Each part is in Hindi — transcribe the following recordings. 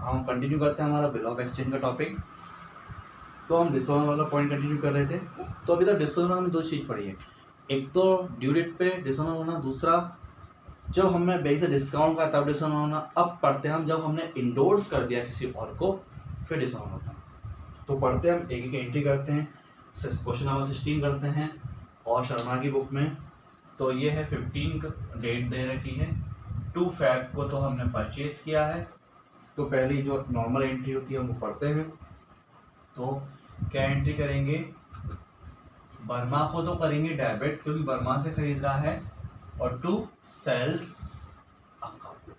हम कंटिन्यू करते हैं हमारा बिल ऑफ एक्सचेंज का टॉपिक। तो हम डिसऑनर वाला पॉइंट कंटिन्यू कर रहे थे। तो अभी तक डिसऑनर में दो चीज़ पढ़ी है, एक तो ड्यू डेट पे डिसऑनर होना, दूसरा जब हमने बैंक से डिस्काउंट का तब डिसऑनर होना। अब पढ़ते हैं हम जब हमने इंडोर्स कर दिया किसी और को फिर डिसऑनर होता है। तो पढ़ते हैं हम, एक एक एंट्री करते हैं, क्वेश्चन नंबर 16 करते हैं। और शर्मा की बुक में तो ये है 15 डेट दे रखी है, 2 फैब को तो हमने परचेज किया है। तो पहली जो नॉर्मल एंट्री होती है वो पढ़ते हैं। तो क्या एंट्री करेंगे, बर्मा को तो करेंगे डेबिट क्योंकि बर्मा से खरीद रहा है, और टू सेल्स अकाउंट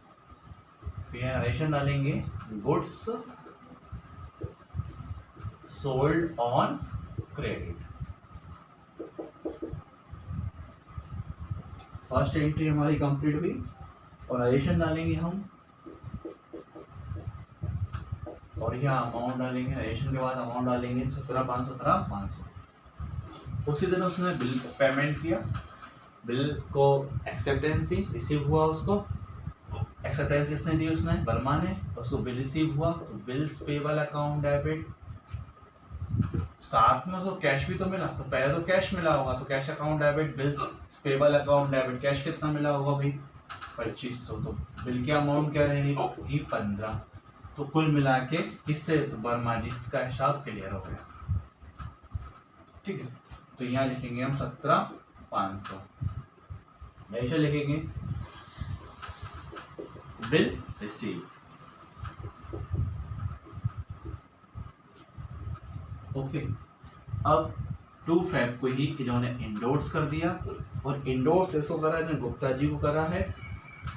फिर नरेशन डालेंगे, goods sold on credit. First entry हमारी कंप्लीट हुई और नरेशन डालेंगे हम, और यहाँ अमाउंट डालेंगे, नरेशन के बाद अमाउंट डालेंगे 17,500। उसी दिन उसने बिल पेमेंट किया, बिल को एक्सेप्टेंस दी, रिसीव हुआ, उसको एक्सेप्टेंस किसने दी, उसने वर्मा ने, उसको बिल रिसीव हुआ तो बिल्स पेबल अकाउंट डेबिट। साथ में उसको कैश भी तो मिला, तो पहले तो कैश मिला होगा तो cash account debit, bills payable account debit. Cash कितना मिला होगा भाई 2500, तो बिल की अमाउंट क्या रहेगी 15। तो कुल मिला के किससे, तो वर्मा जी का हिसाब क्लियर हो गया। ठीक है, तो यहाँ लिखेंगे हम 17,500, ऐसे लिखेंगे बिल रिसीव। ओके, अब 2 फैब को ही इन्होंने इंडोर्स कर दिया, और इंडोर्स इसको करा है गुप्ता जी को करा है,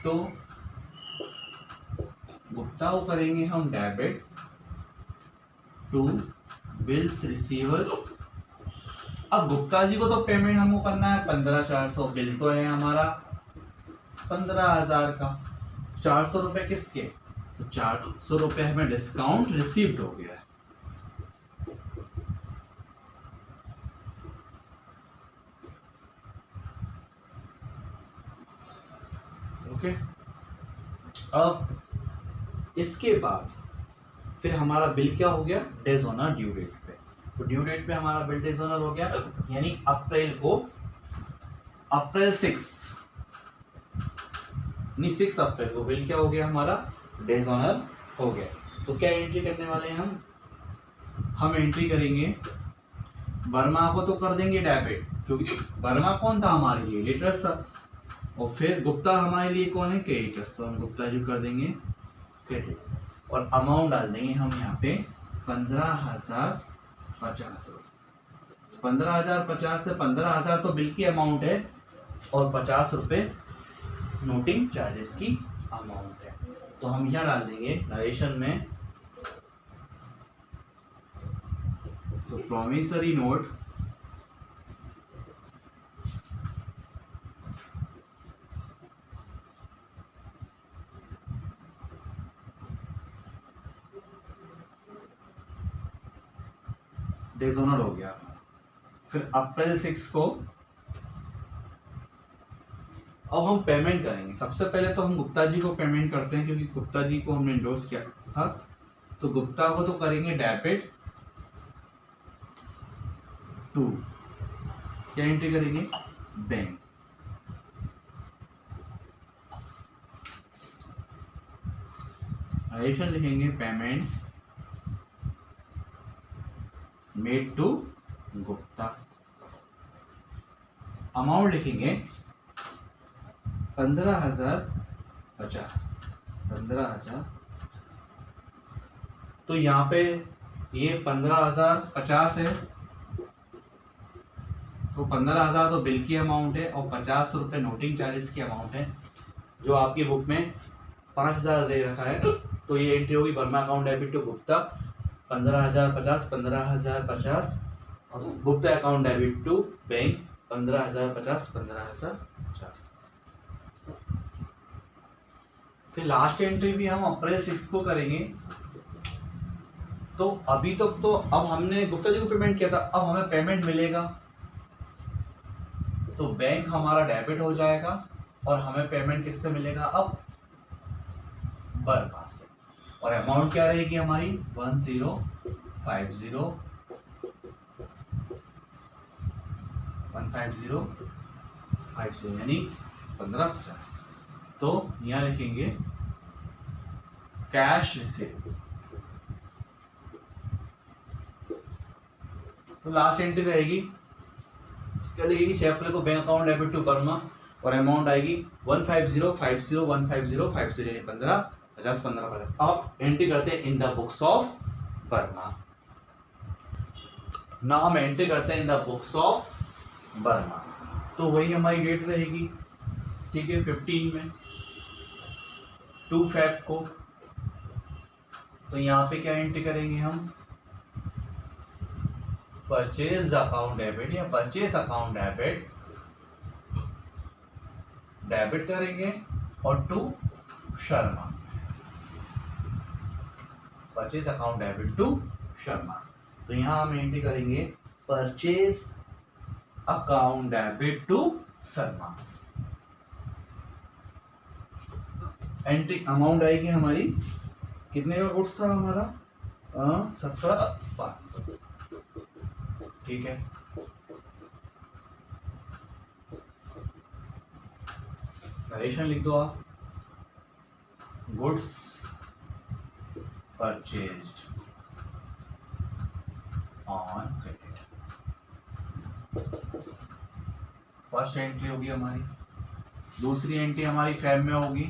तो गुप्ता को करेंगे हम डेबिट टू बिल्स रिसीवर। अब गुप्ता जी को तो पेमेंट हमको करना है 15,400, बिल तो है हमारा 15,000 का, 400 रुपए किसके, तो 400 रुपए हमें डिस्काउंट रिसीव्ड हो गया है। ओके, अब इसके बाद फिर हमारा बिल क्या हो गया, डिसऑनर ड्यू डेट पे। तो ड्यू डेट पे हमारा बिल डिसऑनर हो गया, यानी अप्रैल 6 अप्रैल को बिल क्या हो गया हमारा, डिसऑनर हो गया। तो क्या एंट्री करने वाले हैं हम एंट्री करेंगे, वर्मा को तो कर देंगे डेबिट क्योंकि वर्मा कौन था हमारे लिए, लेटर्स था, और फिर गुप्ता हमारे लिए कौन है, क्रेडिटर्स, तो हम गुप्ता जी कर देंगे क्रेडिट, और अमाउंट डाल देंगे हम यहाँ पे 15,050 रुपये। 15,050 से 15,000 तो बिल की अमाउंट है और 50 रुपये नोटिंग चार्जेस की अमाउंट है। तो हम यहाँ डाल देंगे नरेशन में, तो प्रॉमिसरी नोट डिसऑनर हो गया। फिर अप्रैल 6 को अब हम पेमेंट करेंगे। सबसे पहले तो हम गुप्ता जी को पेमेंट करते हैं क्योंकि गुप्ता जी को हमने इंडोर्स किया था, तो गुप्ता को तो करेंगे डेबिट टू, क्या एंट्री करेंगे, बैंक, नरेशन लिखेंगे payment made to Gupta, amount लिखेंगे 15,050। तो यहाँ पे ये 15,050 है, तो 15,000 तो बिल की अमाउंट है और 50 रुपये नोटिंग चार्जेस की अमाउंट है, जो आपकी बुक में 5,000 दे रखा है। तो ये एंट्री होगी Verma account debit to Gupta 15,050, 15,050, और Gupta account debit to bank 15,050, 15,050। फिर लास्ट एंट्री भी हम अप्रैल 6 को करेंगे। तो अभी तक तो अब हमने गुप्ता जी को पेमेंट किया था, अब हमें पेमेंट मिलेगा तो बैंक हमारा डेबिट हो जाएगा और हमें पेमेंट किससे मिलेगा, अब वर्मा से। और अमाउंट क्या रहेगी हमारी 15050 यानी 1550। तो यहां लिखेंगे कैश रिसीव। तो लास्ट एंट्री रहेगी क्या लिखेगी, 6 अप्रैल को bank account debit to Verma और अमाउंट आएगी 15050 15 50 15 50। अब एंट्री करते हैं इन द बुक्स ऑफ वर्मा। नाम एंट्री करते हैं इन द बुक्स ऑफ वर्मा। तो वही हमारी डेट रहेगी, ठीक है, 15 में 2 फैब को। तो यहाँ पे क्या एंट्री करेंगे हम, परचेज अकाउंट डेबिट या परचेज अकाउंट डेबिट करेंगे और to Sharma, purchase account debit to Sharma. तो यहां हम एंट्री करेंगे purchase account debit to Sharma. Entry amount आएगी हमारी, कितने का गुड्स था हमारा 17,500, ठीक है। नरेशन लिख दो आप, goods purchased on credit. First entry होगी हमारी। दूसरी एंट्री हमारी फैब में होगी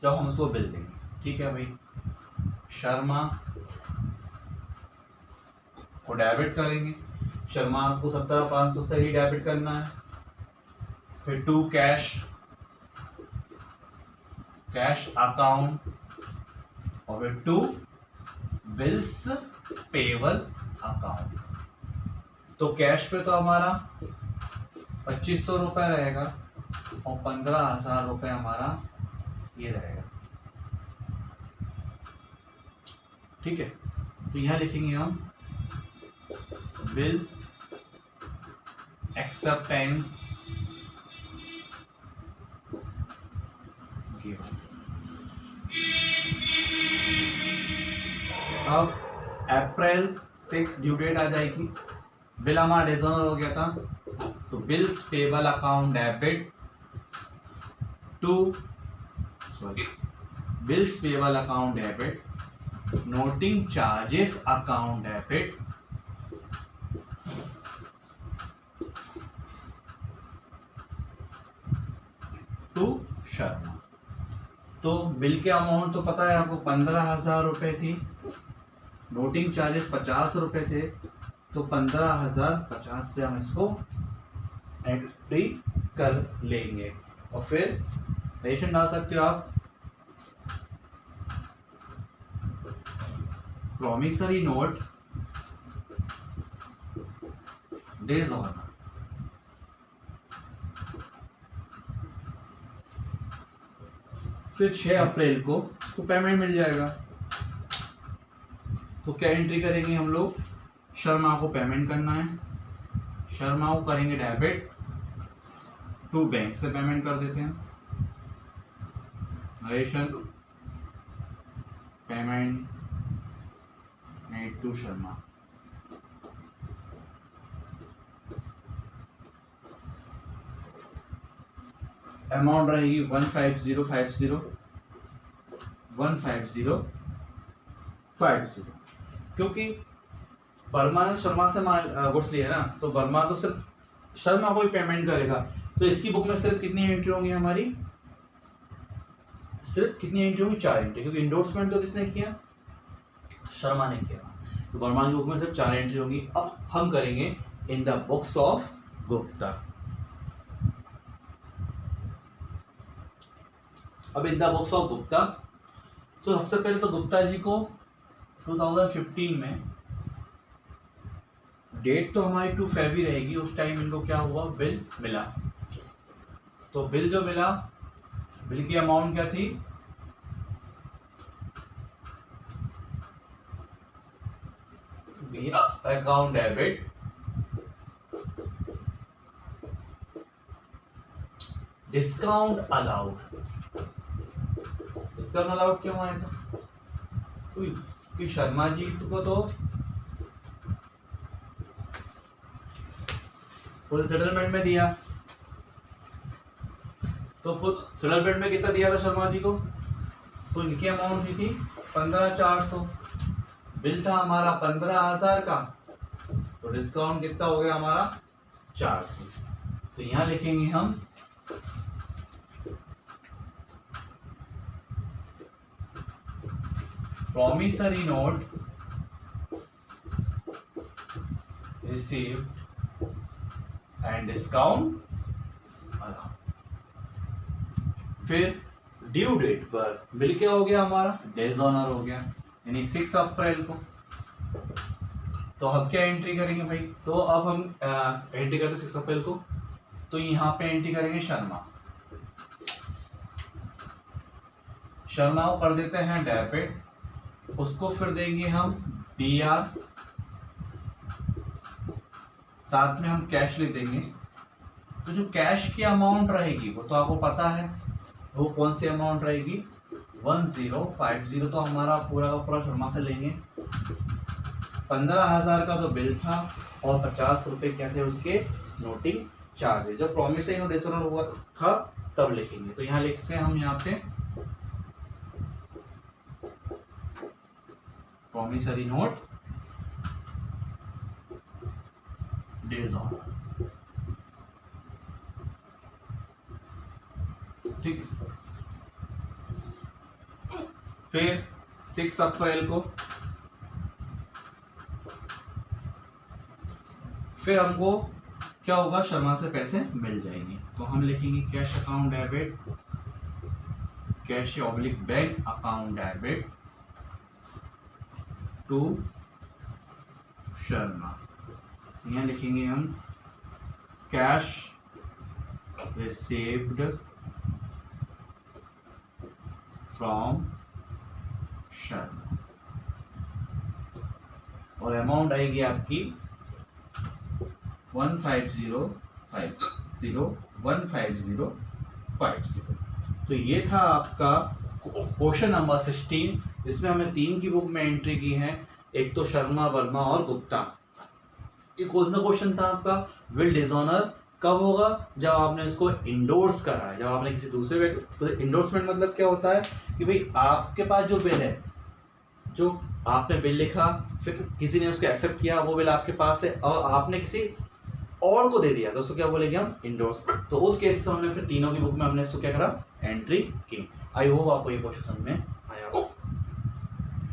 जब हम उसको बिल देंगे, ठीक है भाई। शर्मा को डेबिट करेंगे, शर्मा को 17,500 से ही डेबिट करना है। फिर टू कैश अकाउंट और फिर टू बिल्स पेबल अकाउंट। तो कैश पे तो हमारा 2500 रुपये रहेगा और 15,000 रुपये हमारा ये रहेगा, ठीक है। तो यहां लिखेंगे हम बिल एक्सेप्टेंस गिवन। अब अप्रैल 6 ड्यू डेट आ जाएगी, बिल हमारा डिसऑनर हो गया था, तो bills payable account debit to bills payable account debit noting charges account debit to Sharma. तो बिल के अमाउंट तो पता है आपको 15,000 रुपए थी, नोटिंग चार्जेस 50 रुपए थे, तो 15,050 से हम इसको एंट्री कर लेंगे। और फिर रेशन डाल सकते हो आप, प्रॉमिसरी नोट डेज ऑनर। फिर 6 अप्रैल को उसको पेमेंट मिल जाएगा। तो क्या एंट्री करेंगे हम लोग, शर्मा को पेमेंट करना है, शर्मा को करेंगे डेबिट टू बैंक से पेमेंट कर देते हैं। Narration payment made to Sharma. Amount रहेगी 15050 क्योंकि वर्मा ने शर्मा से गुड्स लिया ना, तो वर्मा तो सिर्फ शर्मा को ही पेमेंट करेगा। तो इसकी बुक में सिर्फ कितनी एंट्री होंगी हमारी, सिर्फ कितनी एंट्री होंगी, 4 एंट्री, क्योंकि इंडोर्समेंट तो किसने किया, शर्मा ने किया। तो वर्मा की बुक में सिर्फ 4 एंट्री होंगी। अब हम करेंगे in the books of Gupta. अब in the books of Gupta, तो सबसे पहले तो गुप्ता जी को 2015 में, डेट तो हमारी 2 फरवरी रहेगी, उस टाइम इनको क्या हुआ, बिल मिला। तो बिल जो मिला, बिल की अमाउंट क्या थी, account debit discount allowed. Discount allowed क्यों आएगा, कि शर्मा जी को तो फुल सेटलमेंट में दिया, तो फुल सेटलमेंट में कितना दिया था शर्मा जी को, तो इनकी अमाउंट थी 15,400, बिल था हमारा 15,000 का, तो डिस्काउंट कितना हो गया हमारा 400। तो यहां लिखेंगे हम promissory note received and discount allowed. फिर ड्यू डेट पर बिल क्या हो गया हमारा, डेज ऑनर हो गया, यानी 6 अप्रैल को। तो अब क्या एंट्री करेंगे भाई, तो अब हम एंट्री करते 6 अप्रैल को, तो यहाँ पे एंट्री करेंगे शर्मा को कर देते हैं डेबिट, उसको फिर देंगे हम BR, साथ में हम कैश लिख देंगे। तो जो कैश की अमाउंट रहेगी वो तो आपको पता है, वो कौन सी अमाउंट रहेगी, 1050, तो हमारा पूरा का पूरा शर्मा से लेंगे। 15,000 का तो बिल था और 50 रुपए क्या थे उसके नोटिंग चार्जेस। जब प्रॉमिसरी नोट डिसऑनर हुआ था तब लिखेंगे, तो यहाँ लिखते हैं हम यहाँ पे प्रॉमिसरी नोट डिसऑनर, ठीक है। फिर 6 अप्रैल को फिर हमको क्या होगा, शर्मा से पैसे मिल जाएंगे, तो हम लिखेंगे cash account debit, cash oblique bank account debit to Sharma. यहाँ लिखेंगे हम कैश रिसीव्ड फ्रॉम शर्मा, और अमाउंट आएगी आपकी 15050 तो ये था आपका क्वेश्चन नंबर 16। इसमें हमें 3 की बुक में एंट्री की है, एक तो शर्मा, वर्मा और गुप्ता। ये कौन सा क्वेश्चन था आपका, विल डिसऑनर कब होगा, जब आपने इसको इंडोर्स करा है, जब आपने किसी दूसरे व्यक्ति, इंडोर्समेंट मतलब क्या होता है कि भाई आपके पास जो बिल है, जो आपने बिल लिखा, फिर किसी ने उसको एक्सेप्ट किया, वो बिल आपके पास है और आपने किसी और को दे दिया, तो उसको क्या बोलेंगे हम, इंडोर्समेंट। तो उस केस से हमने फिर तीनों की बुक में हमने इसको क्या करा, एंट्री की। आई होप आपको ये क्वेश्चन समझ में आया।